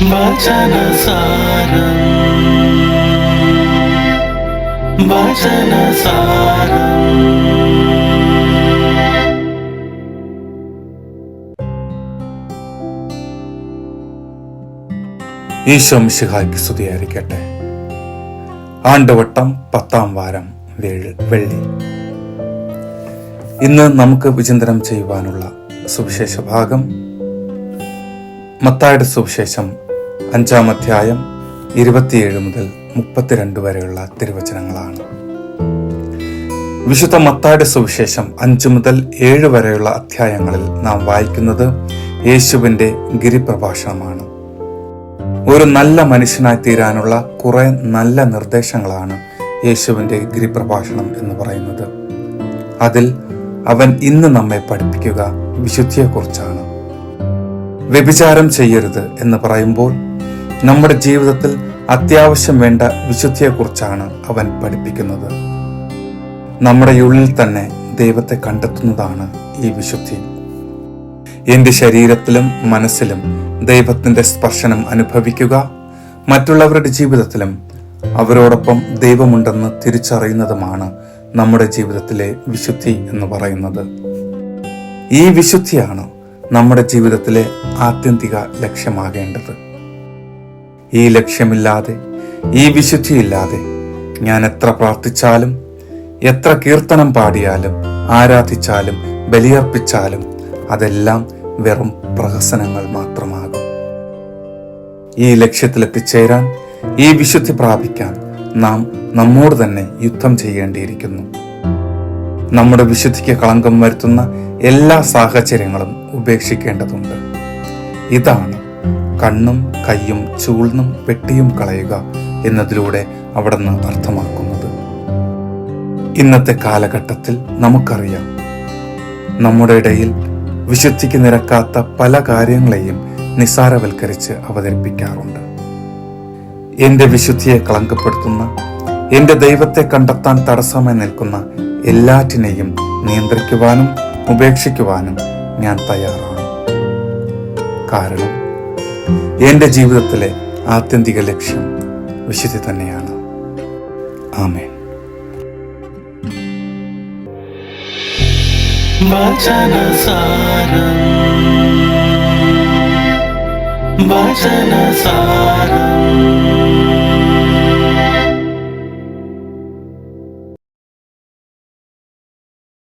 വചനസാരം വചനസാരം. ഈശോ മിശിഹായ്ക്ക് സ്തുതിയായിരിക്കട്ടെ. ആണ്ടുവട്ടം 10-ാം വാരം വെള്ളി. ഇന്ന് നമുക്ക് വിചിന്തനം ചെയ്യുവാനുള്ള സുവിശേഷ ഭാഗം മത്തായിയുടെ സുവിശേഷം 5-ാം അധ്യായം 27 മുതൽ 32 വരെയുള്ള തിരുവചനങ്ങളാണ്. വിശുദ്ധ മത്തായിയുടെ സുവിശേഷം 5 മുതൽ 7 വരെയുള്ള അധ്യായങ്ങളിൽ നാം വായിക്കുന്നത് യേശുവിന്റെ ഗിരിപ്രഭാഷണമാണ്. ഒരു നല്ല മനുഷ്യനായി തീരാനുള്ള കുറെ നല്ല നിർദ്ദേശങ്ങളാണ് യേശുവിന്റെ ഗിരിപ്രഭാഷണം എന്ന് പറയുന്നത്. അതിൽ അവൻ ഇന്ന് നമ്മെ പഠിപ്പിക്കുക വിശുദ്ധിയെക്കുറിച്ചാണ്. വ്യഭിചാരം ചെയ്യരുത് എന്ന് പറയുമ്പോൾ നമ്മുടെ ജീവിതത്തിൽ അത്യാവശ്യം വേണ്ട വിശുദ്ധിയെക്കുറിച്ചാണ് അവൻ പഠിപ്പിക്കുന്നത്. നമ്മുടെ ഉള്ളിൽ തന്നെ ദൈവത്തെ കണ്ടെത്തുന്നതാണ് ഈ വിശുദ്ധി. എന്റെ ശരീരത്തിലും മനസ്സിലും ദൈവത്തിന്റെ സ്പർശനം അനുഭവിക്കുക, മറ്റുള്ളവരുടെ ജീവിതത്തിലും അവരോടൊപ്പം ദൈവമുണ്ടെന്ന് തിരിച്ചറിയുന്നതുമാണ് നമ്മുടെ ജീവിതത്തിലെ വിശുദ്ധി എന്ന് പറയുന്നത്. ഈ വിശുദ്ധിയാണ് നമ്മുടെ ജീവിതത്തിലെ ആത്യന്തിക ലക്ഷ്യമാകേണ്ടത്. ഈ ലക്ഷ്യമില്ലാതെ, ഈ വിശുദ്ധിയില്ലാതെ ഞാൻ എത്ര പ്രാർത്ഥിച്ചാലും, എത്ര കീർത്തനം പാടിയാലും, ആരാധിച്ചാലും, ബലിയർപ്പിച്ചാലും അതെല്ലാം വെറും പ്രഹസനങ്ങൾ മാത്രമാകും. ഈ ലക്ഷ്യത്തിലെത്തിച്ചേരാൻ, ഈ വിശുദ്ധി പ്രാപിക്കാൻ നാം നമ്മോട് തന്നെ യുദ്ധം ചെയ്യേണ്ടിയിരിക്കുന്നു. നമ്മുടെ വിശുദ്ധിക്ക് കളങ്കം വരുത്തുന്ന എല്ലാ സാഹചര്യങ്ങളും ഉപേക്ഷിക്കേണ്ടതുണ്ട്. ഇതാണ് കണ്ണും കയ്യും ചൂഴ്ന്നും വെട്ടിയും കളയുക എന്നതിലൂടെ അവിടുന്ന് അർത്ഥമാക്കുന്നത്. ഇന്നത്തെ കാലഘട്ടത്തിൽ നമുക്കറിയാം, നമ്മുടെ ഇടയിൽ വിശുദ്ധിക്ക് നിരക്കാത്ത പല കാര്യങ്ങളെയും നിസാരവൽക്കരിച്ച് അവതരിപ്പിക്കാറുണ്ട്. എന്റെ വിശുദ്ധിയെ കളങ്കപ്പെടുത്തുന്ന, എന്റെ ദൈവത്തെ കണ്ടെത്താൻ തടസ്സമായി നിൽക്കുന്ന എല്ലാറ്റിനെയും നിയന്ത്രിക്കുവാനും ഉപേക്ഷിക്കുവാനും ഞാൻ തയ്യാറാണ്. കാരണം എന്റെ ജീവിതത്തിലെ ആത്യന്തിക ലക്ഷ്യം വിശുദ്ധി തന്നെയാണ്. ആമേൻ. വചനസാരം വചനസാരം.